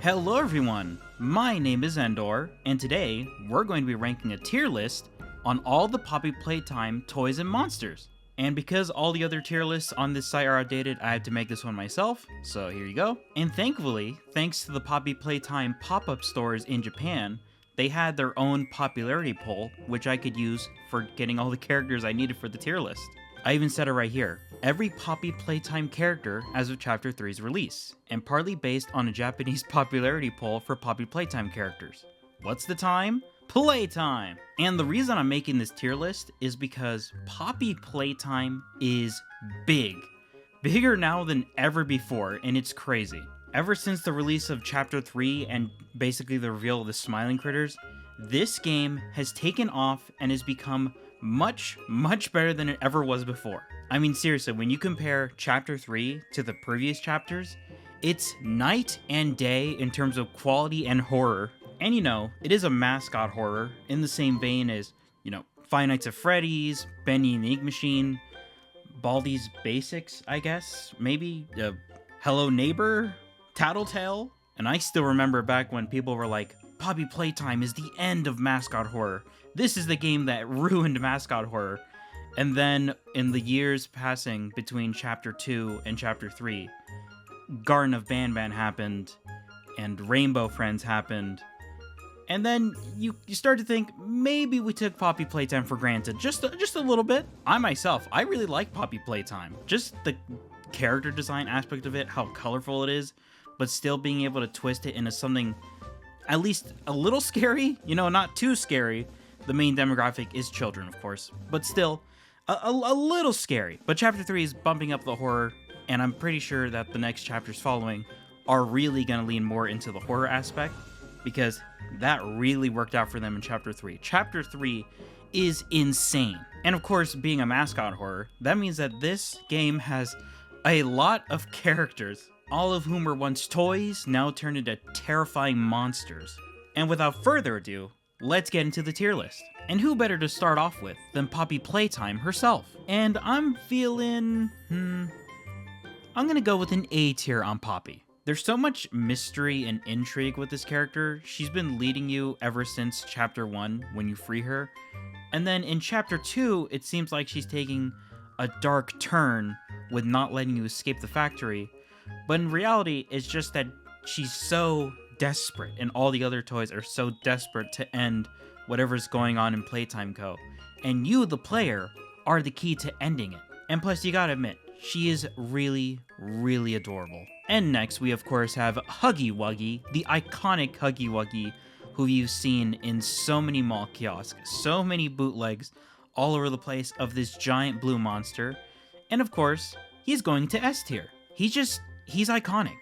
Hello everyone, my name is Endor, and today we're going to be ranking a tier list on all the Poppy Playtime toys and monsters. And because all the other tier lists on this site are outdated, I had to make this one myself, so here you go. And thankfully, thanks to the Poppy Playtime pop-up stores in Japan, they had their own popularity poll, which I could use for getting all the characters I needed for the tier list. I even said it right here. Every Poppy Playtime character as of Chapter 3's release, and partly based on a Japanese popularity poll for Poppy Playtime characters. What's the time? Playtime! And the reason I'm making this tier list is because Poppy Playtime is big. Bigger now than ever before, and it's crazy. Ever since the release of Chapter 3 and basically the reveal of the Smiling Critters, this game has taken off and has become much better than it ever was before. I mean, seriously, when you compare Chapter 3 to the previous chapters, it's night and day in terms of quality and horror. And you know, it is a mascot horror in the same vein as, you know, Five Nights at Freddy's, Bendy and the Ink Machine, Baldi's Basics, I guess, maybe, Hello Neighbor, Tattletale. And I still remember back when people were like, Poppy Playtime is the end of mascot horror. This is the game that ruined mascot horror. And then, in the years passing between Chapter 2 and Chapter 3, Garden of Banban happened, and Rainbow Friends happened, and then you start to think, maybe we took Poppy Playtime for granted, just a little bit. I really like Poppy Playtime. Just the character design aspect of it, how colorful it is, but still being able to twist it into something at least a little scary, you know, not too scary. The main demographic is children, of course, but still a little scary. But Chapter 3 is bumping up the horror, and I'm pretty sure that the next chapters following are really going to lean more into the horror aspect, because that really worked out for them in Chapter 3. Chapter 3 is insane. And of course, being a mascot horror, that means that this game has a lot of characters, all of whom were once toys, now turned into terrifying monsters. And without further ado, let's get into the tier list. And who better to start off with than Poppy Playtime herself? And I'm feeling, I'm gonna go with an A tier on Poppy. There's so much mystery and intrigue with this character. She's been leading you ever since Chapter 1 when you free her. And then in Chapter 2, it seems like she's taking a dark turn with not letting you escape the factory. But in reality, it's just that she's so desperate, and all the other toys are so desperate to end whatever's going on in Playtime Co. And you, the player, are the key to ending it. And plus, you gotta admit, she is really adorable. And next, we of course have Huggy Wuggy, the iconic Huggy Wuggy, who you've seen in so many mall kiosks, so many bootlegs all over the place of this giant blue monster. And of course, he's going to S tier. He's iconic.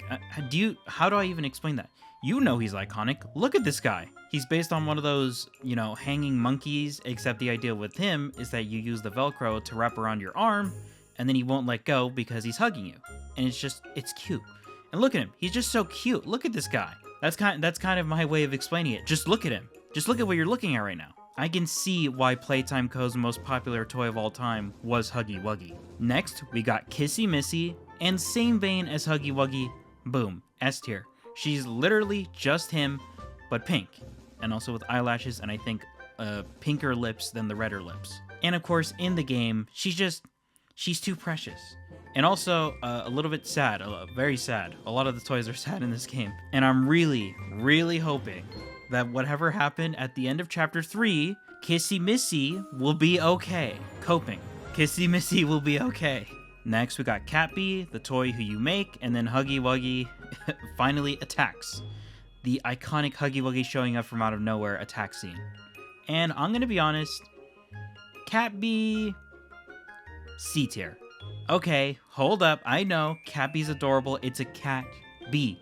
How do I even explain that? You know he's iconic. Look at this guy. He's based on one of those, you know, hanging monkeys, except the idea with him is that you use the Velcro to wrap around your arm, and then he won't let go because he's hugging you. And it's cute. And look at him. He's just so cute. Look at this guy. That's kind of my way of explaining it. Just look at him. Just look at what you're looking at right now. I can see why Playtime Co.'s most popular toy of all time was Huggy Wuggy. Next, we got Kissy Missy, and same vein as Huggy Wuggy, boom, S tier. She's literally just him, but pink, and also with eyelashes, and I think pinker lips than the redder lips. And of course, in the game, she's too precious. And also, a little bit sad, very sad. A lot of the toys are sad in this game. And I'm really hoping that whatever happened at the end of Chapter 3, Kissy Missy will be okay. Coping. Kissy Missy will be okay. Next, we got Catbee, the toy who you make, and then Huggy Wuggy finally attacks. The iconic Huggy Wuggy showing up from out of nowhere attack scene. And I'm gonna be honest, Catbee, C tier. Okay, hold up, I know, Catbee's adorable, it's a cat bee.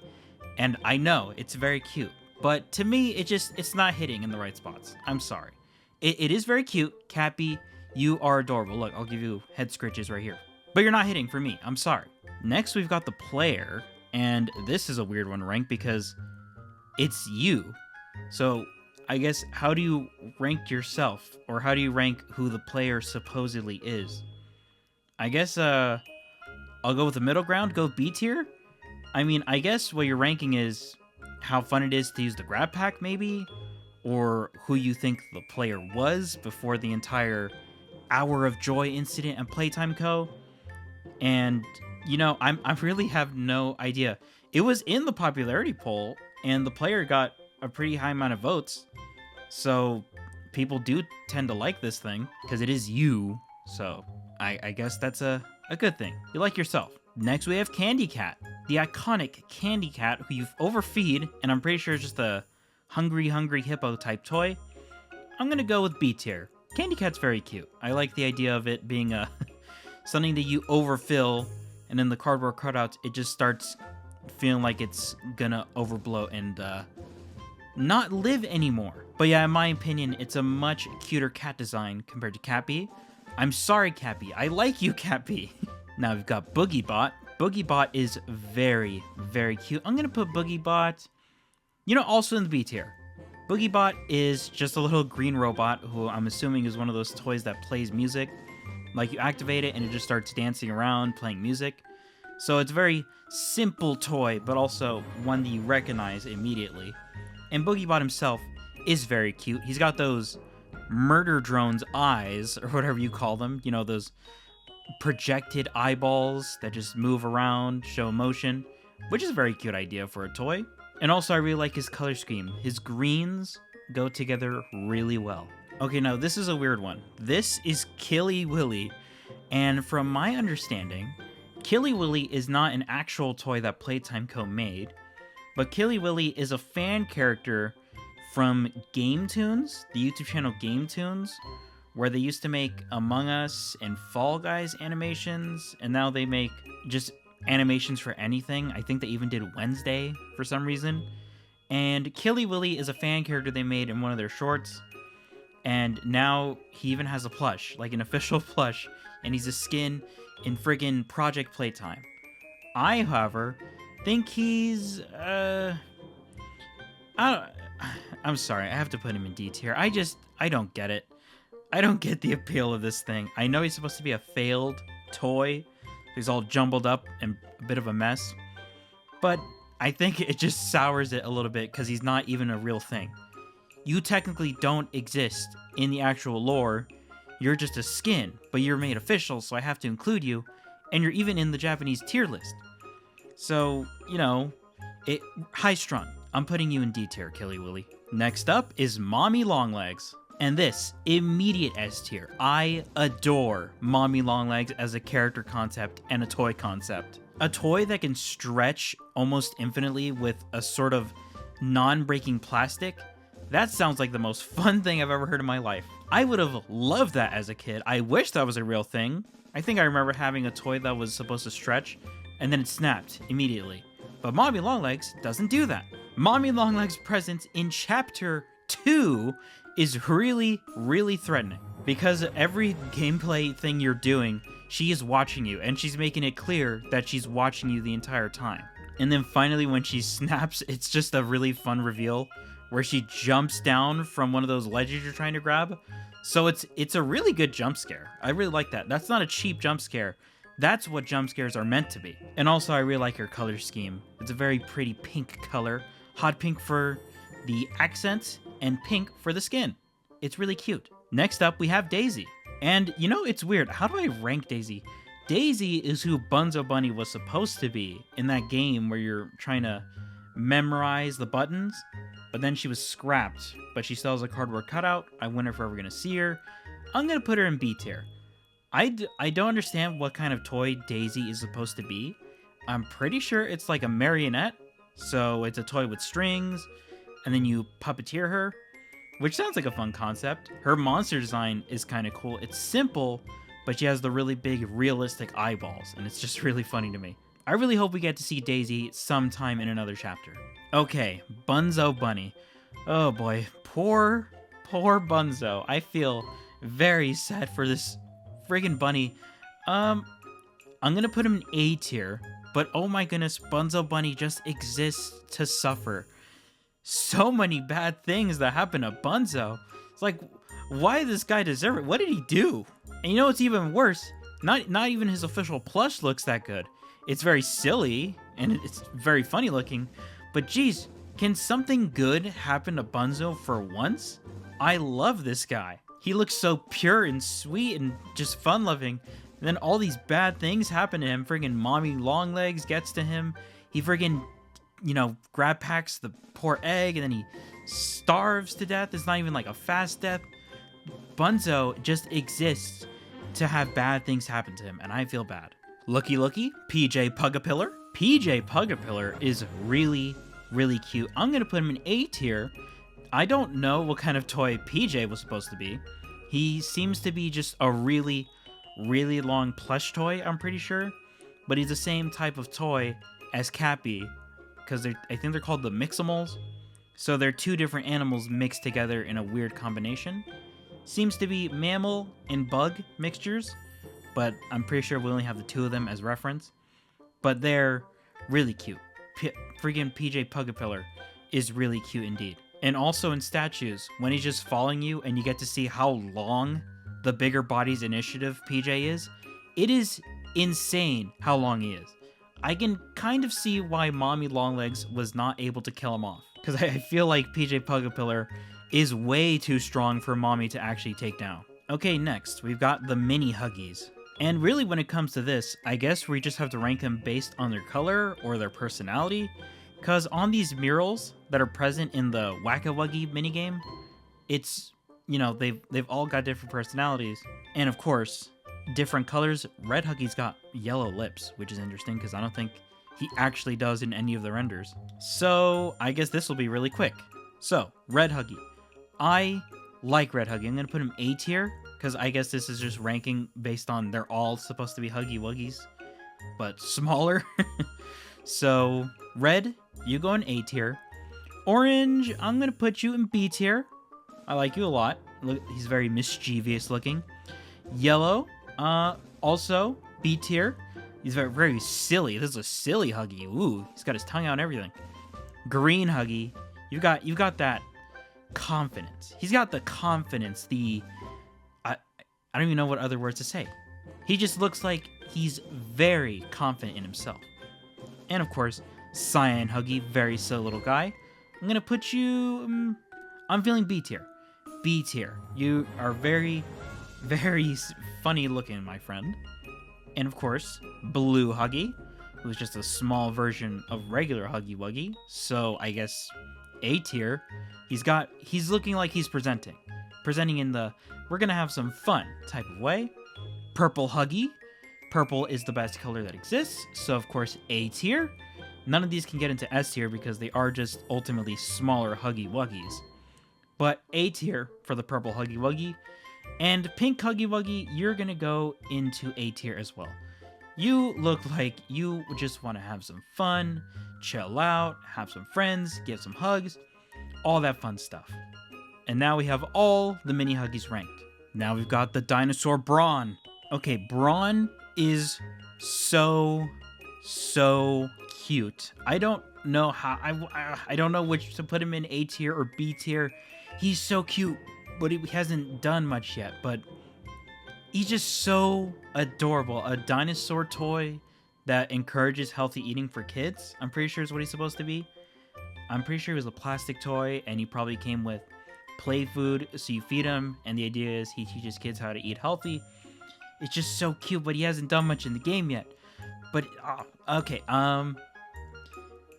And I know, it's very cute. But to me, it's not hitting in the right spots. I'm sorry. It is very cute, Catbee, you are adorable. Look, I'll give you head scritches right here. But you're not hitting for me, I'm sorry. Next, we've got the player, and this is a weird one to rank because it's you. So, I guess, how do you rank yourself? Or how do you rank who the player supposedly is? I guess, I'll go with the middle ground, go B tier? I mean, I guess what your ranking is how fun it is to use the grab pack maybe, or who you think the player was before the entire Hour of Joy incident and Playtime Co. And, you know, I really have no idea. It was in the popularity poll, and the player got a pretty high amount of votes. So people do tend to like this thing, because it is you. So I guess that's a good thing. You like yourself. Next we have Candy Cat, the iconic Candy Cat who you've overfeed, and I'm pretty sure it's just a hungry hippo type toy. I'm gonna go with B tier. Candy Cat's very cute. I like the idea of it being a something that you overfill, and then the cardboard cutouts, it just starts feeling like it's gonna overblow and not live anymore. But yeah, in my opinion, it's a much cuter cat design compared to Cappy. I'm sorry, Cappy. I like you, Cappy. Now we've got Boogiebot. Boogiebot is very, very cute. I'm gonna put Boogiebot, you know, also in the B tier. Boogiebot is just a little green robot who I'm assuming is one of those toys that plays music. Like, you activate it and it just starts dancing around, playing music. So it's a very simple toy, but also one that you recognize immediately. And Boogiebot himself is very cute. He's got those murder drone's eyes, or whatever you call them. You know, those projected eyeballs that just move around, show emotion, which is a very cute idea for a toy. And also I really like his color scheme. His greens go together really well. Okay, now this is a weird one. This is Killy Willy, and from my understanding, Killy Willy is not an actual toy that Playtime Co. made, but Killy Willy is a fan character from Game Tunes, the YouTube channel Game Tunes, where they used to make Among Us and Fall Guys animations, and now they make just animations for anything. I think they even did Wednesday for some reason. And Killy Willy is a fan character they made in one of their shorts, and now he even has a plush, like an official plush, and he's a skin in friggin' Project Playtime. I, however, think he's, I'm sorry, I have to put him in D tier. I don't get it. I don't get the appeal of this thing. I know he's supposed to be a failed toy. He's all jumbled up and a bit of a mess. But I think it just sours it a little bit because he's not even a real thing. You technically don't exist in the actual lore. You're just a skin, but you're made official, so I have to include you. And you're even in the Japanese tier list. So, you know, high strung. I'm putting you in D tier, Killy Willy. Next up is Mommy Longlegs. And this, immediate S tier. I adore Mommy Longlegs as a character concept and a toy concept. A toy that can stretch almost infinitely with a sort of non-breaking plastic. That sounds like the most fun thing I've ever heard in my life. I would have loved that as a kid. I wish that was a real thing. I think I remember having a toy that was supposed to stretch, and then it snapped immediately. But Mommy Longlegs doesn't do that. Mommy Longlegs' presence in Chapter 2 is really, really threatening. Because every gameplay thing you're doing, she is watching you, and she's making it clear that she's watching you the entire time. And then finally when she snaps, it's just a really fun reveal where she jumps down from one of those ledges you're trying to grab. So it's a really good jump scare. I really like that. That's not a cheap jump scare. That's what jump scares are meant to be. And also I really like her color scheme. It's a very pretty pink color. Hot pink for the accents and pink for the skin. It's really cute. Next up, we have Daisy. And you know, it's weird. How do I rank Daisy? Daisy is who Bunzo Bunny was supposed to be in that game where you're trying to memorize the buttons, but then she was scrapped, but she still has a cardboard cutout. I wonder if we're ever gonna see her. I'm gonna put her in B tier. I don't understand what kind of toy Daisy is supposed to be. I'm pretty sure it's like a marionette, so it's a toy with strings, and then you puppeteer her, which sounds like a fun concept. Her monster design is kind of cool. It's simple, but she has the really big realistic eyeballs, and it's just really funny to me. I really hope we get to see Daisy sometime in another chapter. Okay, Bunzo Bunny. Oh boy, poor Bunzo. I feel very sad for this friggin' bunny. I'm gonna put him in A tier, but oh my goodness, Bunzo Bunny just exists to suffer. So many bad things that happen to Bunzo. It's like, why does this guy deserve it? What did he do? And you know what's even worse? Not even his official plush looks that good. It's very silly, and it's very funny looking, but geez, Can something good happen to Bunzo for once? I love this guy. He looks so pure and sweet and just fun-loving. And then all these bad things happen to him. Friggin' Mommy Longlegs gets to him. He friggin', grab packs the poor egg and then he starves to death. It's not even like a fast death. Bunzo just exists to have bad things happen to him, and I feel bad. Looky, PJ Pugapillar. PJ Pugapillar is really, really cute. I'm gonna put him in A tier. I don't know what kind of toy PJ was supposed to be. He seems to be just a really, really long plush toy, I'm pretty sure. But he's the same type of toy as Cappy, because I think they're called the Miximals. So they're two different animals mixed together in a weird combination. Seems to be mammal and bug mixtures, but I'm pretty sure we only have the two of them as reference. But they're really cute. Friggin' PJ Pugapillar is really cute indeed. And also in statues, when he's just following you and you get to see how long the Bigger Bodies Initiative PJ is, it is insane how long he is. I can kind of see why Mommy Longlegs was not able to kill him off, because I feel like PJ Pugapillar is way too strong for Mommy to actually take down. Okay, next, we've got the mini Huggies. And really when it comes to this, I guess we just have to rank them based on their color or their personality, because on these murals that are present in the Huggy Wuggy minigame, it's, they've all got different personalities. And of course, different colors. Red Huggy's got yellow lips, which is interesting because I don't think he actually does in any of the renders. So I guess this will be really quick. So, Red Huggy. I like Red Huggy. I'm going to put him A tier, because I guess this is just ranking based on they're all supposed to be Huggy Wuggies, but smaller. So, Red, you go in A tier. Orange, I'm going to put you in B tier. I like you a lot. Look, he's very mischievous looking. Yellow, also B tier. He's very, very silly. This is a silly Huggy. Ooh, he's got his tongue out and everything. Green Huggy, you've got that confidence. He's got the confidence, I don't even know what other words to say. He just looks like he's very confident in himself. And of course, Cyan Huggy, very silly little guy. I'm gonna put you, I'm feeling B tier. B tier. You are very, very funny looking, my friend. And of course, Blue Huggy, who's just a small version of regular Huggy Wuggy. So I guess A tier. He's looking like he's presenting in the we're gonna have some fun type of way. Purple Huggy. Purple is the best color that exists, so of course A tier. None of these can get into S tier because they are just ultimately smaller Huggy Wuggies. But A tier for the purple Huggy Wuggy. And pink Huggy Wuggy, you're gonna go into A tier as well. You look like you just want to have some fun, chill out, have some friends, give some hugs, all that fun stuff. And now we have all the mini Huggies ranked. Now we've got the dinosaur Brawn. Okay, Brawn is so cute. I don't know how, I don't know which to put him in, A tier or B tier. He's so cute, but he hasn't done much yet, but he's just so adorable. A dinosaur toy that encourages healthy eating for kids, I'm pretty sure is what he's supposed to be. I'm pretty sure he was a plastic toy, and he probably came with play food, so you feed him, and the idea is he teaches kids how to eat healthy. It's just so cute, but he hasn't done much in the game yet. But, okay,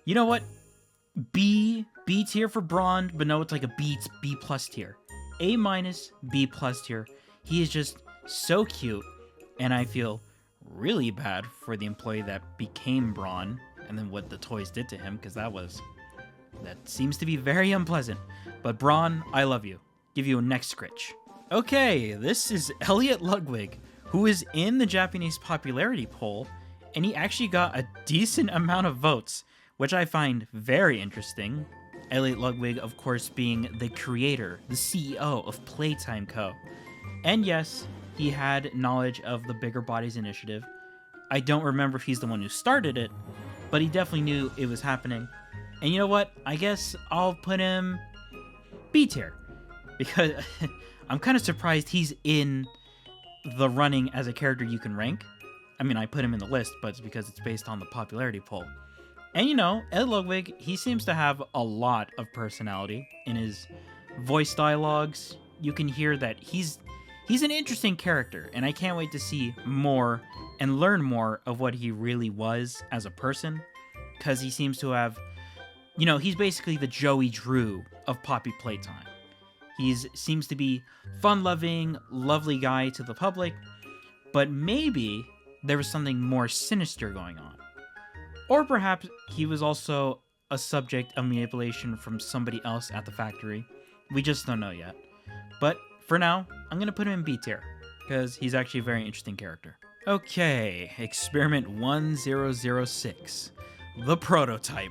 you know what? B tier for Brawn, but no, it's like a B plus tier. A minus, B plus tier. He is just so cute, and I feel really bad for the employee that became Brawn, and then what the toys did to him, because that seems to be very unpleasant. But Brawn, I love you. Give you a neck scritch. Okay, this is Elliot Ludwig, who is in the Japanese popularity poll, and he actually got a decent amount of votes, which I find very interesting. Elliot Ludwig, of course, being the creator, the CEO of Playtime Co. And yes, he had knowledge of the Bigger Bodies Initiative. I don't remember if he's the one who started it, but he definitely knew it was happening. And you know what? I guess I'll put him B tier, because I'm kind of surprised he's in the running as a character you can rank. I mean, I put him in the list, but it's because it's based on the popularity poll. And you know, Ed Ludwig, he seems to have a lot of personality in his voice dialogues. You can hear that he's an interesting character, and I can't wait to see more and learn more of what he really was as a person, because he seems to have, you know, he's basically the Joey Drew of Poppy Playtime. He seems to be fun-loving, lovely guy to the public, but maybe there was something more sinister going on. Or perhaps he was also a subject of manipulation from somebody else at the factory. We just don't know yet. But for now, I'm going to put him in B tier, because he's actually a very interesting character. Okay, Experiment 1006. The Prototype.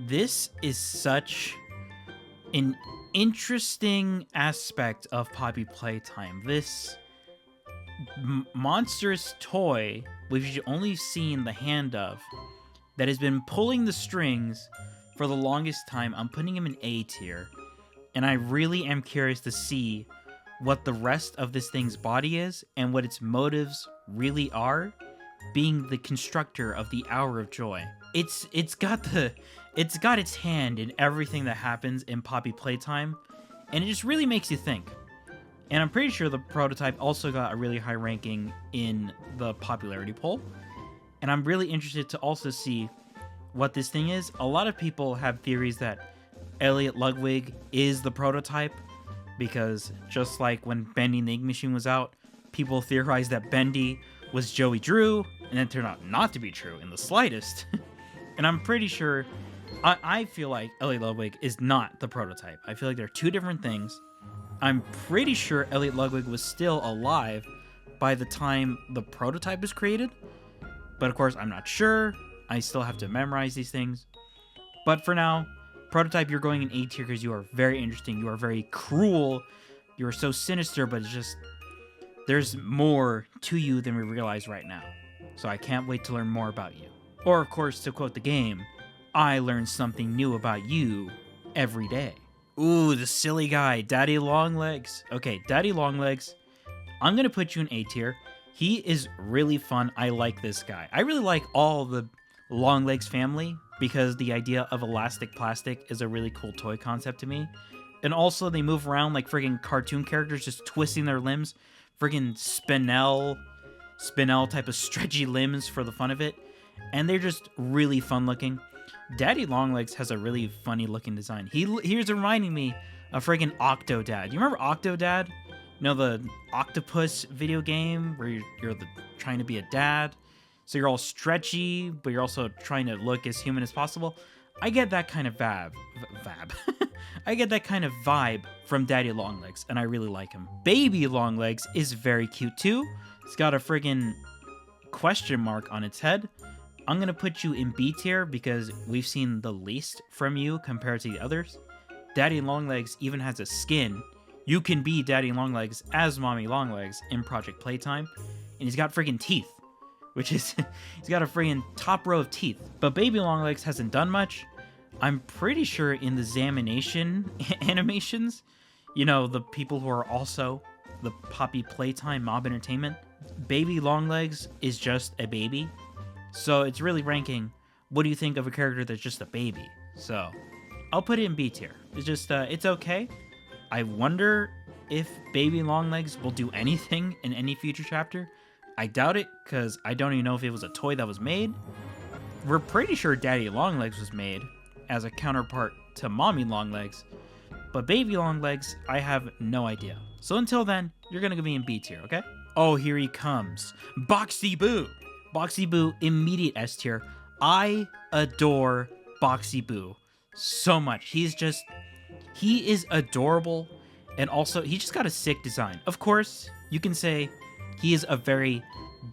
This is such an interesting aspect of Poppy Playtime. This monstrous toy we've only seen the hand of that has been pulling the strings for the longest time. I'm putting him in A tier, and I really am curious to see what the rest of this thing's body is and what its motives really are, being the constructor of the Hour of Joy. It's got its hand in everything that happens in Poppy Playtime, and it just really makes you think. And I'm pretty sure the Prototype also got a really high ranking in the popularity poll. And I'm really interested to also see what this thing is. A lot of people have theories that Elliot Ludwig is the Prototype, because just like when Bendy and the Ink Machine was out, people theorized that Bendy was Joey Drew, and it turned out not to be true in the slightest. And I'm pretty sure, I feel like Elliot Ludwig is not the Prototype. I feel like they're two different things. I'm pretty sure Elliot Ludwig was still alive by the time the Prototype was created. But of course, I'm not sure. I still have to memorize these things. But for now, Prototype, you're going in A tier because you are very interesting. You are very cruel. You are so sinister, but it's just, there's more to you than we realize right now. So I can't wait to learn more about you. Or of course, to quote the game, I learn something new about you every day. Ooh, the silly guy, Daddy Longlegs. Okay, Daddy Longlegs, I'm going to put you in A tier. He is really fun. I like this guy. I really like all the Longlegs family, because the idea of elastic plastic is a really cool toy concept to me. And also, they move around like friggin' cartoon characters, just twisting their limbs. Friggin' Spinel type of stretchy limbs for the fun of it. And they're just really fun looking. Daddy Longlegs has a really funny looking design. He's reminding me of friggin' Octodad. You remember Octodad? You know, the octopus video game where you're trying to be a dad? So you're all stretchy, but you're also trying to look as human as possible. I get that kind of I get that kind of vibe from Daddy Longlegs, and I really like him. Baby Longlegs is very cute too. It's got a friggin' question mark on its head. I'm gonna put you in B tier because we've seen the least from you compared to the others. Daddy Longlegs even has a skin. You can be Daddy Longlegs as Mommy Longlegs in Project Playtime, and he's got friggin' teeth. Which is, he's got a friggin' top row of teeth. But Baby Longlegs hasn't done much. I'm pretty sure in the Zamination animations, you know, the people who are also the Poppy Playtime Mob Entertainment, Baby Longlegs is just a baby. So it's really ranking, what do you think of a character that's just a baby? So I'll put it in B tier. It's just, it's okay. I wonder if Baby Longlegs will do anything in any future chapter. I doubt it, because I don't even know if it was a toy that was made. We're pretty sure Daddy Longlegs was made as a counterpart to Mommy Longlegs, but Baby Longlegs, I have no idea. So until then, you're gonna be in B tier, okay? Oh, here he comes. Boxy Boo! Boxy Boo, immediate S tier. I adore Boxy Boo so much. He is adorable, and also, he just got a sick design. Of course, you can say he is a very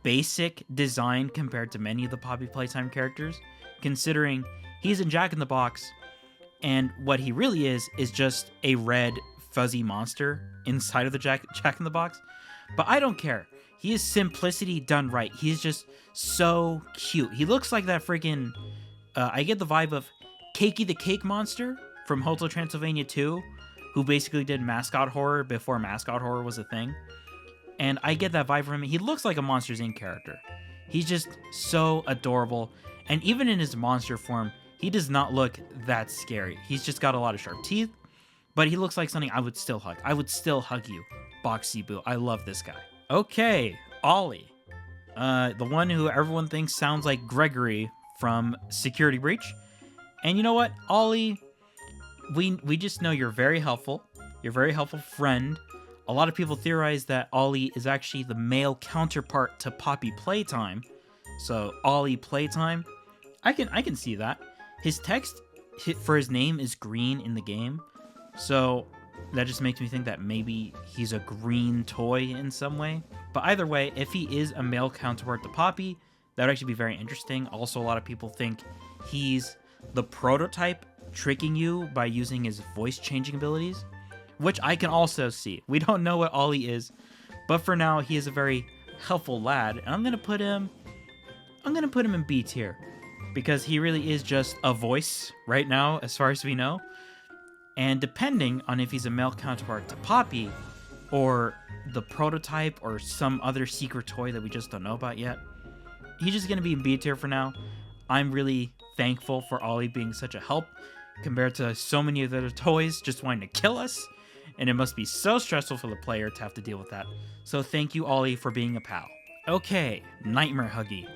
basic design compared to many of the Poppy Playtime characters, considering he's in Jack in the Box, and what he really is just a red fuzzy monster inside of the Jack in the Box. But I don't care. He is simplicity done right. He's just so cute. He looks like that freaking, I get the vibe of Cakey the Cake Monster from Hotel Transylvania 2, who basically did mascot horror before mascot horror was a thing. And I get that vibe from him. He looks like a Monsters Inc. character. He's just so adorable. And even in his monster form, he does not look that scary. He's just got a lot of sharp teeth, but he looks like something I would still hug. I would still hug you, Boxy Boo. I love this guy. Okay, Ollie. The one who everyone thinks sounds like Gregory from Security Breach. And you know what, Ollie, we just know you're very helpful. You're a very helpful friend. A lot of people theorize that Ollie is actually the male counterpart to Poppy Playtime. So Ollie Playtime, I can see that. His text for his name is green in the game, so that just makes me think that maybe he's a green toy in some way. But either way, if he is a male counterpart to Poppy, that would actually be very interesting. Also, a lot of people think he's the prototype tricking you by using his voice changing abilities, which I can also see. We don't know what Ollie is, but for now, he is a very helpful lad, and I'm gonna put him in B tier because he really is just a voice right now, as far as we know. And depending on if he's a male counterpart to Poppy, or the prototype, or some other secret toy that we just don't know about yet, he's just gonna be in B tier for now. I'm really thankful for Ollie being such a help compared to so many of the other toys just wanting to kill us, and it must be so stressful for the player to have to deal with that. So thank you, Ollie, for being a pal. Okay, Nightmare Huggy.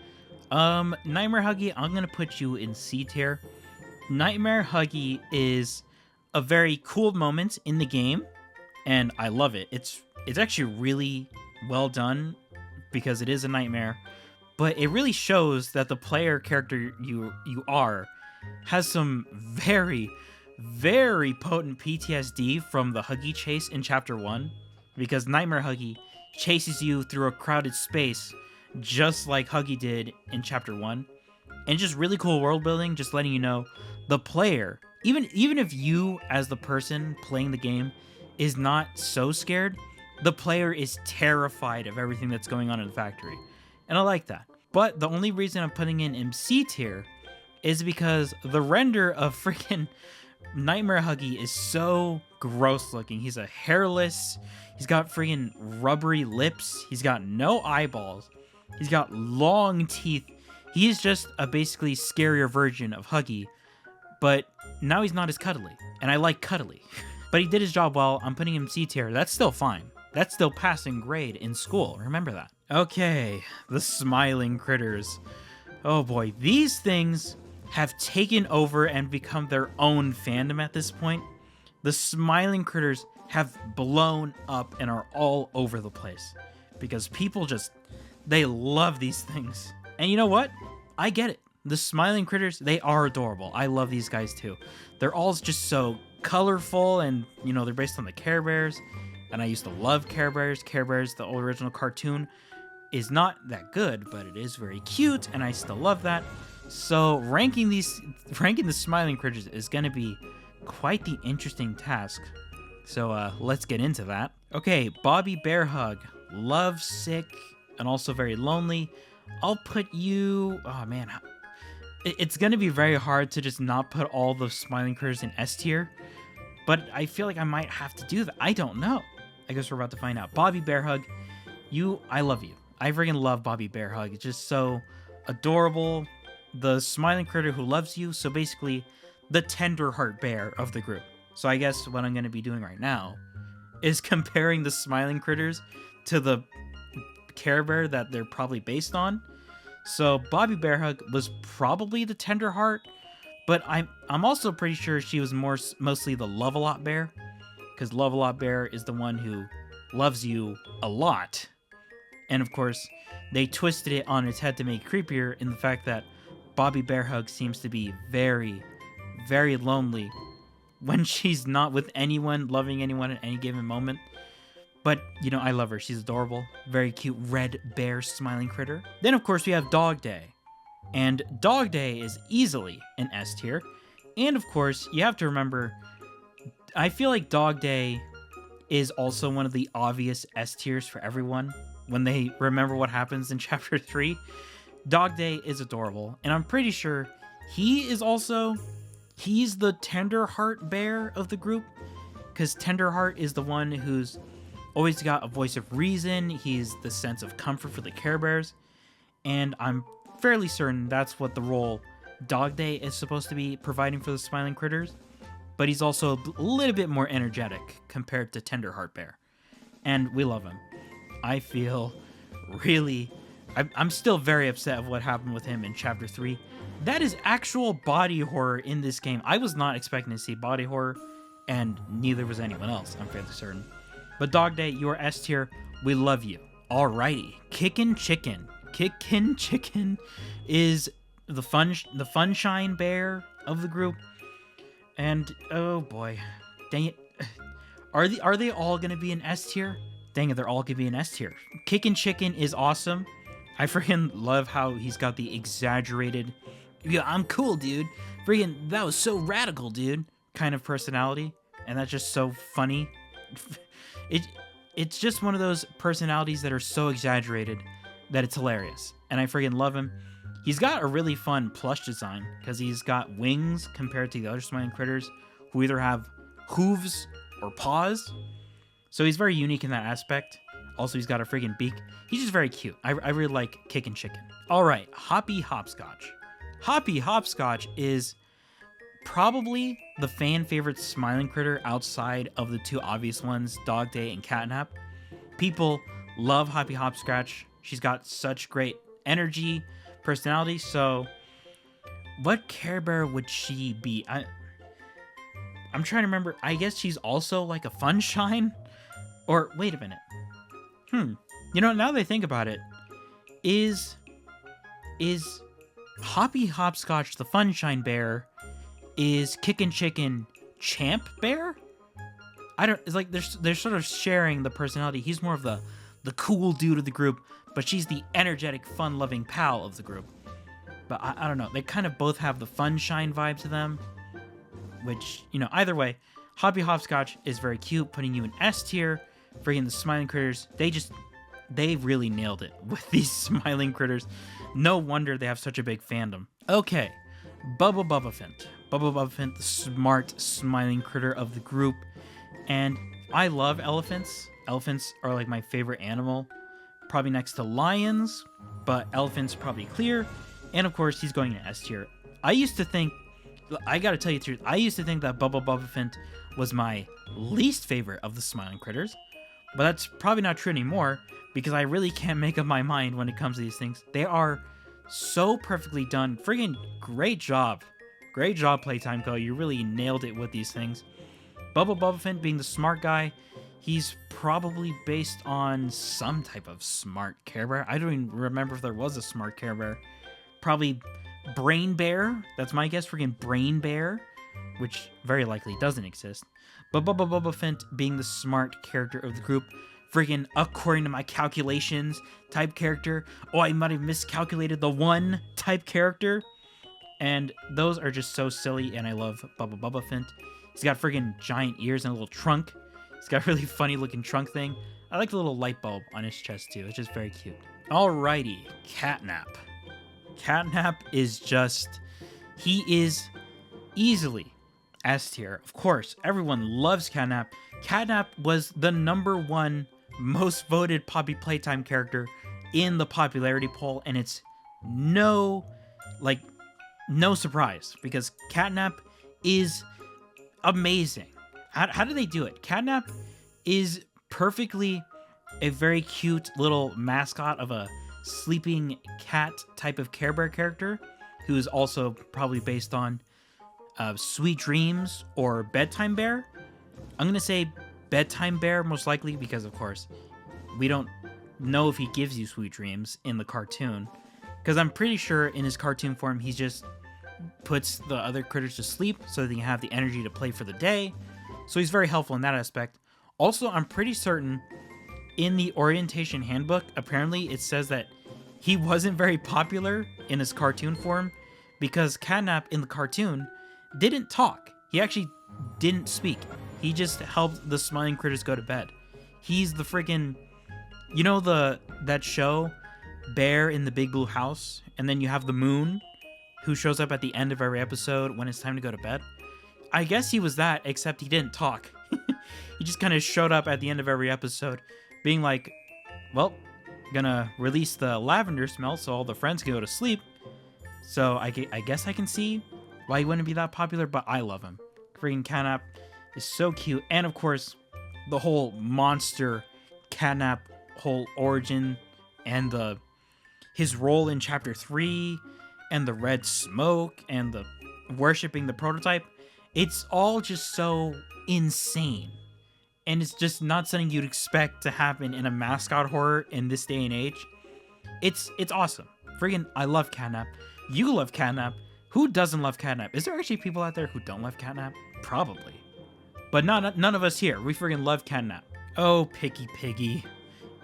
Nightmare Huggy, I'm gonna put you in C tier. Nightmare Huggy is a very cool moment in the game, and I love it. It's actually really well done because it is a nightmare, but it really shows that the player character you are has some very, very potent PTSD from the Huggy chase in Chapter 1, because Nightmare Huggy chases you through a crowded space just like Huggy did in Chapter 1. And just really cool world building, just letting you know the player, even if you as the person playing the game is not so scared, the player is terrified of everything that's going on in the factory. And I like that. But the only reason I'm putting in MC tier is because the render of freaking Nightmare Huggy is so gross looking. He's a hairless, he's got freaking rubbery lips, he's got no eyeballs, he's got long teeth. He's just a basically scarier version of Huggy, but now he's not as cuddly, and I like cuddly. But he did his job well. I'm putting him C tier. That's still fine. That's still passing grade in school. Remember that. Okay, the smiling critters. Oh boy, these things have taken over and become their own fandom at this point. The smiling critters have blown up and are all over the place because people they love these things. And you know what? I get it. The smiling critters, they are adorable. I love these guys too. They're all just so colorful, and they're based on the Care Bears, and I used to love Care Bears. Care Bears, the original cartoon, is not that good, but it is very cute, and I still love that. So ranking the smiling critters is going to be quite the interesting task. So let's get into that. Okay, Bobby Bear Hug, love sick and also very lonely. I'll put you, oh man, it's going to be very hard to just not put all the smiling critters in S tier, but I feel like I might have to do that. I don't know. I guess we're about to find out. Bobby Bear Hug, I love you. I freaking love Bobby Bear Hug. It's just so adorable. The smiling critter who loves you. So basically, the tender heart bear of the group. So I guess what I'm going to be doing right now is comparing the smiling critters to the Care Bear that they're probably based on. So Bobby Bear Hug was probably the tender heart, but I'm also pretty sure she was mostly the Love-A-Lot bear, because Love-A-Lot bear is the one who loves you a lot. And of course, they twisted it on its head to make it creepier in the fact that Bobby Bear Hug seems to be very, very lonely when she's not with anyone, loving anyone at any given moment. But, I love her. She's adorable. Very cute red bear smiling critter. Then, of course, we have Dog Day. And Dog Day is easily an S tier. And, of course, you have to remember, I feel like Dog Day is also one of the obvious S tiers for everyone when they remember what happens in Chapter 3. Dog Day is adorable. And I'm pretty sure he's the tender heart bear of the group. Because Tender Heart is the one who's always got a voice of reason. He's the sense of comfort for the Care Bears. And I'm fairly certain that's what the role Dog Day is supposed to be providing for the smiling critters, but he's also a little bit more energetic compared to Tenderheart Bear. And we love him. I feel really... I'm still very upset of what happened with him in Chapter 3. That is actual body horror in this game. I was not expecting to see body horror, and neither was anyone else, I'm fairly certain. But Dog Day, you are S tier. We love you. Alrighty. Kickin' Chicken. Kickin' Chicken is the Funshine Bear of the group. And, oh boy. Dang it. Are they all going to be an S tier? Dang it, they're all going to be an S tier. Kickin' Chicken is awesome. I freaking love how he's got the exaggerated, yeah, I'm cool, dude. Freaking, that was so radical, dude, kind of personality. And that's just so funny. It's just one of those personalities that are so exaggerated that it's hilarious. And I freaking love him. He's got a really fun plush design because he's got wings compared to the other smiling critters who either have hooves or paws. So he's very unique in that aspect. Also, he's got a friggin' beak. He's just very cute. I really like Kickin' Chicken. All right, Hoppy Hopscotch. Hoppy Hopscotch is probably the fan favorite smiling critter outside of the two obvious ones, Dog Day and Catnap. People love Hoppy Hopscotch. She's got such great energy, personality. So, what Care Bear would she be? I'm trying to remember. I guess she's also like a Funshine. Or wait a minute. You know, now that I think about it, is Hoppy Hopscotch the Funshine Bear? Is Kickin' Chicken Champ Bear? I don't. It's like they're sort of sharing the personality. He's more of the cool dude of the group, but she's the energetic, fun-loving pal of the group. But I don't know. They kind of both have the Funshine vibe to them, which, you know, either way, Hoppy Hopscotch is very cute, putting you in S tier. Freaking the smiling critters, they really nailed it with these smiling critters. No wonder they have such a big fandom. Okay, Bubba Bubbafint. Bubba Bubbafint, the smart smiling critter of the group. And I love elephants. Elephants are like my favorite animal. Probably next to lions, but elephants probably clear. And of course, he's going to S tier. I gotta tell you the truth, I used to think that Bubba Bubbafint was my least favorite of the smiling critters. But that's probably not true anymore, because I really can't make up my mind when it comes to these things. They are so perfectly done. Friggin' great job. Great job, Playtime Co. You really nailed it with these things. Bubba Bubbafint being the smart guy, he's probably based on some type of smart Care Bear. I don't even remember if there was a smart Care Bear. Probably Brain Bear. That's my guess. Friggin' Brain Bear, which very likely doesn't exist. But Bubba Bubbafint being the smart character of the group, friggin' according to my calculations type character. Oh, I might have miscalculated the one type character. And those are just so silly, and I love Bubba Bubbafint. He's got friggin' giant ears and a little trunk. He's got a really funny looking trunk thing. I like the little light bulb on his chest too. It's just very cute. Alrighty, Catnap. Catnap is just... he is easily S tier. Of course, everyone loves Catnap. Catnap was the #1 most voted Poppy Playtime character in the popularity poll, and it's no surprise, because Catnap is amazing. How do they do it? Catnap is perfectly a very cute little mascot of a sleeping cat type of Care Bear character, who is also probably based on Sweet Dreams or Bedtime Bear. I'm going to say Bedtime Bear most likely, because of course we don't know if he gives you sweet dreams in the cartoon, because I'm pretty sure in his cartoon form he just puts the other critters to sleep so they can have the energy to play for the day. So he's very helpful in that aspect. Also, I'm pretty certain in the orientation handbook, apparently it says that he wasn't very popular in his cartoon form, because Catnap in the cartoon didn't talk. He actually didn't speak. He just helped the smiling critters go to bed. He's the freaking, you know, that show Bear in the Big Blue House, and then you have the moon who shows up at the end of every episode when it's time to go to bed. I guess he was that, except he didn't talk. He just kind of showed up at the end of every episode being like, well, gonna release the lavender smell so all the friends can go to sleep. So I guess I can see why he wouldn't be that popular, but I love him. Freaking Catnap is so cute. And of course, the whole monster Catnap whole origin and his role in chapter 3 and the red smoke and the worshipping the prototype, it's all just so insane. And it's just not something you'd expect to happen in a mascot horror in this day and age. It's awesome. Friggin' I love Catnap. You love Catnap. Who doesn't love Catnap? Is there actually people out there who don't love Catnap? Probably. But none of us here. We friggin' love Catnap. Oh, Picky Piggy.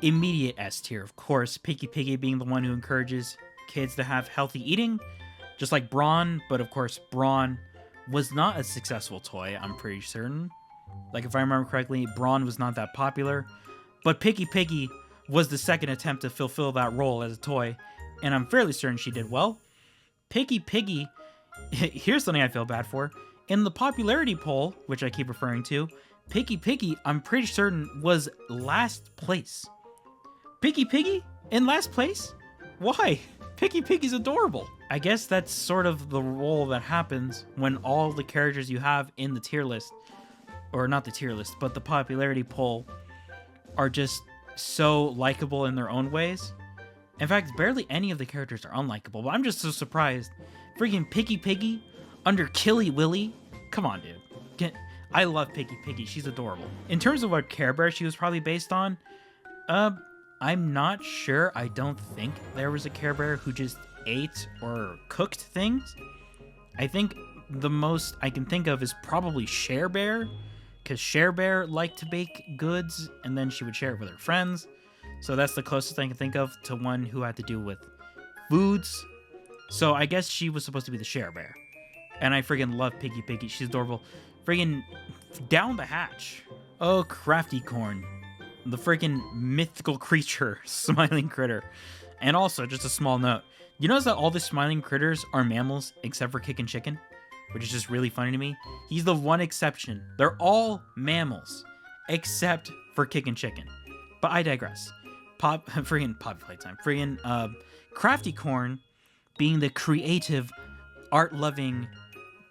Immediate S tier, of course. Picky Piggy being the one who encourages kids to have healthy eating. Just like Brawn, but of course Brawn was not a successful toy, I'm pretty certain. Like if I remember correctly, Brawn was not that popular. But Picky Piggy was the second attempt to fulfill that role as a toy, and I'm fairly certain she did well. Picky Piggy, here's something I feel bad for. In the popularity poll, which I keep referring to, Picky Piggy, I'm pretty certain, was last place. Picky Piggy? In last place? Why? Picky Piggy's adorable. I guess that's sort of the role that happens when all the characters you have in the tier list, or not the tier list, but the popularity poll, are just so likable in their own ways. In fact, barely any of the characters are unlikable, but I'm just so surprised. Freaking Picky Piggy under Killy Willy? Come on, dude. I love Picky Piggy. She's adorable. In terms of what Care Bear she was probably based on, I'm not sure. I don't think there was a Care Bear who just ate or cooked things. I think the most I can think of is probably Share Bear, because Share Bear liked to bake goods and then she would share it with her friends. So that's the closest I can think of to one who had to do with foods. So I guess she was supposed to be the Share Bear. And I friggin' love Picky Piggy. She's adorable. Friggin' down the hatch. Oh, Crafty Corn. The friggin' mythical creature, smiling critter. And also, just a small note. You notice that all the smiling critters are mammals except for Kickin' Chicken? Which is just really funny to me. He's the one exception. They're all mammals except for Kickin' Chicken. But I digress. Friggin' Poppy Playtime. Friggin' Crafty Corn being the creative, art-loving,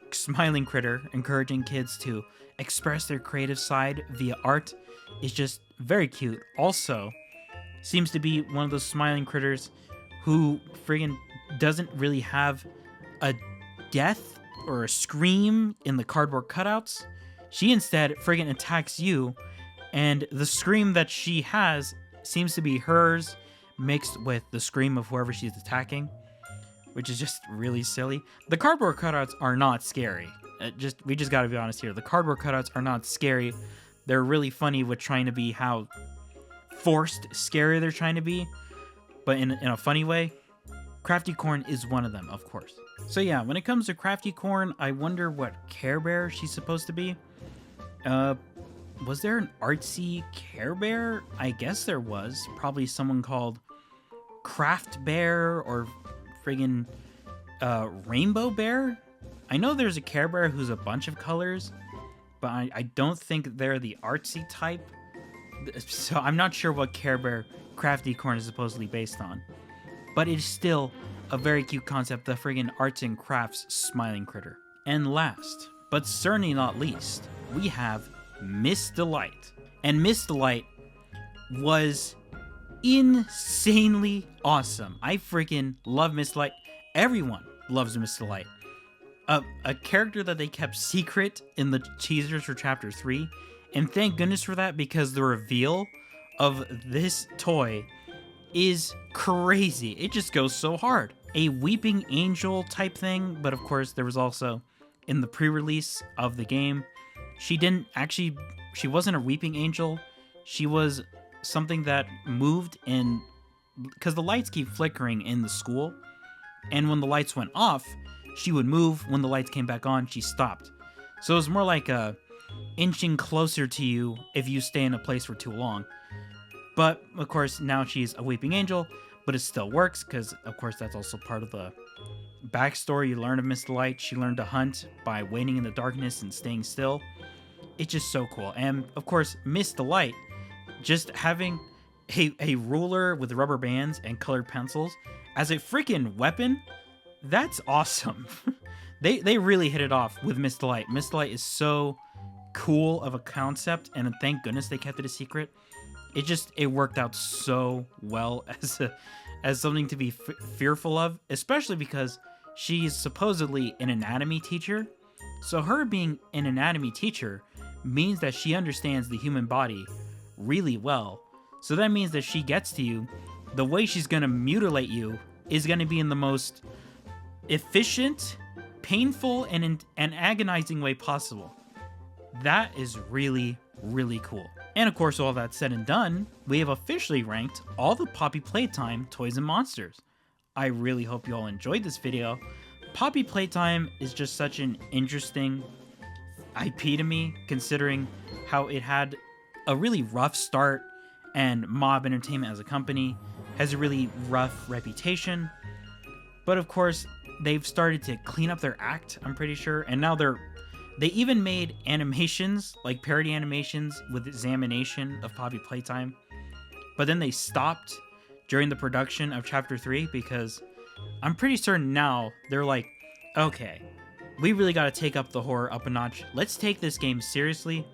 smiling critter, encouraging kids to express their creative side via art, is just very cute. Also, seems to be one of those smiling critters who friggin' doesn't really have a death or a scream in the cardboard cutouts. She instead friggin' attacks you, and the scream that she has seems to be hers mixed with the scream of whoever she's attacking, which is just really silly. The cardboard cutouts are not scary. We just gotta be honest here. The cardboard cutouts are not scary. They're really funny with trying to be how forced scary they're trying to be, but in a funny way. Crafty Corn is one of them, of course. So yeah, when it comes to Crafty Corn, I wonder what Care Bear she's supposed to be. Was there an artsy Care Bear? I guess there was. Probably someone called Craft Bear or friggin' Rainbow Bear. I know there's a Care Bear who's a bunch of colors, but I don't think they're the artsy type. So I'm not sure what Care Bear Crafty Corn is supposedly based on. But it's still a very cute concept, the friggin' arts and crafts smiling critter. And last, but certainly not least, we have Miss Delight. And Miss Delight was insanely awesome. I freaking love Miss Delight. Everyone loves Miss Delight. A character that they kept secret in the teasers for Chapter 3. And thank goodness for that, because the reveal of this toy is crazy. It just goes so hard. A weeping angel type thing, but of course there was also, in the pre-release of the game, she wasn't a weeping angel. She was something that moved in, because the lights keep flickering in the school, and when the lights went off, she would move. When the lights came back on, she stopped. So it was more like inching closer to you if you stay in a place for too long. But of course now she's a weeping angel, but it still works because of course that's also part of the backstory you learn of Miss Delight. She learned to hunt by waiting in the darkness and staying still. It's just so cool. And of course Miss Delight, just having a ruler with rubber bands and colored pencils as a freaking weapon That's awesome. They really hit it off with Miss Delight. Miss Delight is so cool of a concept, and thank goodness they kept it a secret. It worked out so well as something to be fearful of, especially because she's supposedly an anatomy teacher. So her being an anatomy teacher means that she understands the human body really well. So that means that she gets to you, the way she's going to mutilate you is going to be in the most efficient, painful, and agonizing way possible. That is really, really cool. And of course, all that said and done, we have officially ranked all the Poppy Playtime toys and monsters. I really hope you all enjoyed this video. Poppy Playtime is just such an interesting IP to me, considering how it had a really rough start, and Mob Entertainment as a company has a really rough reputation. But of course, they've started to clean up their act, I'm pretty sure, and now they even made animations, like parody animations with examination of Poppy Playtime. But then they stopped during the production of Chapter 3 because I'm pretty certain now they're like, okay, we really got to take up the horror up a notch. Let's take this game seriously,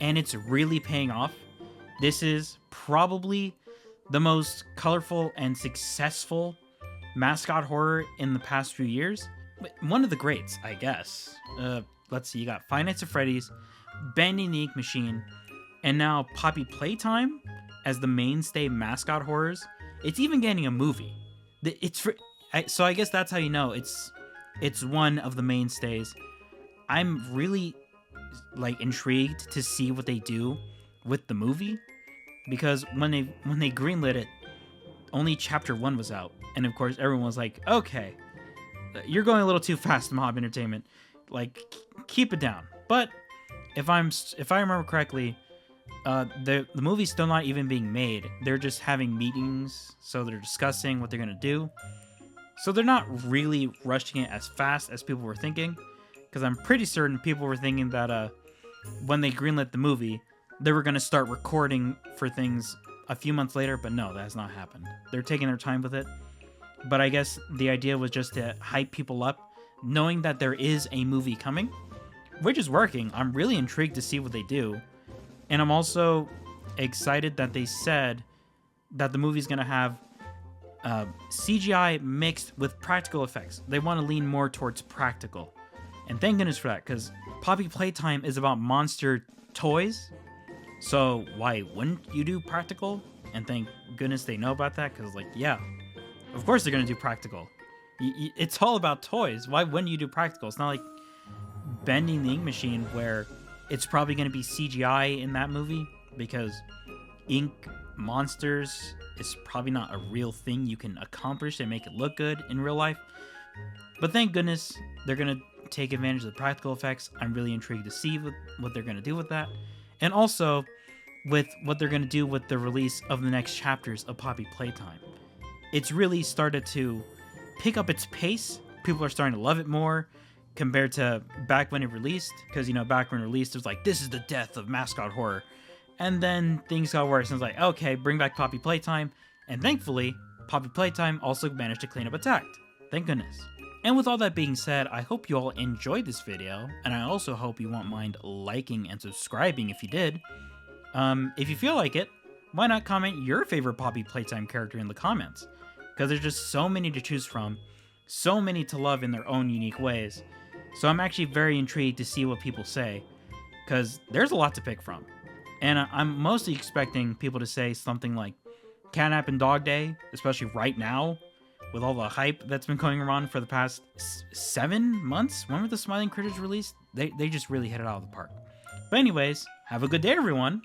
and it's really paying off. This is probably the most colorful and successful mascot horror in the past few years. One of the greats, I guess. Let's see, you got Five Nights at Freddy's, Bending the Ink Machine, and now Poppy Playtime as the mainstay mascot horrors. It's even getting a movie. So I guess that's how you know it's one of the mainstays. I'm really intrigued to see what they do with the movie, because when they greenlit it, only Chapter 1 was out, and of course everyone was like, okay, you're going a little too fast, Mob Entertainment. Keep it down. But if I remember correctly, the movie's still not even being made. They're just having meetings, so they're discussing what they're gonna do. So they're not really rushing it as fast as people were thinking, because I'm pretty certain people were thinking that when they greenlit the movie, they were gonna start recording for things a few months later. But no, that has not happened. They're taking their time with it. But I guess the idea was just to hype people up, knowing that there is a movie coming, which is working. I'm really intrigued to see what they do. And I'm also excited that they said that the movie's going to have CGI mixed with practical effects. They want to lean more towards practical. And thank goodness for that, because Poppy Playtime is about monster toys. So why wouldn't you do practical? And thank goodness they know about that, because yeah, of course they're going to do practical. It's all about toys. Why wouldn't you do practical? It's not like Bending the Ink Machine, where it's probably going to be CGI in that movie, because ink monsters is probably not a real thing you can accomplish and make it look good in real life. But thank goodness they're going to take advantage of the practical effects. I'm really intrigued to see what they're going to do with that. And also with what they're going to do with the release of the next chapters of Poppy Playtime. It's really started to pick up its pace. People are starting to love it more compared to back when it released, because back when it released, it was like, this is the death of mascot horror. And then things got worse, and it's like, okay, bring back Poppy Playtime. And thankfully, Poppy Playtime also managed to clean up its act. Thank goodness. And with all that being said, I hope you all enjoyed this video, and I also hope you won't mind liking and subscribing if you did. If you feel like it, why not comment your favorite Poppy Playtime character in the comments? Because there's just so many to choose from, so many to love in their own unique ways. So I'm actually very intrigued to see what people say, because there's a lot to pick from. And I'm mostly expecting people to say something like Catnap and Dog Day, especially right now, with all the hype that's been going around for the past 7 months. When were the Smiling Critters released? They just really hit it out of the park. But anyways, have a good day, everyone.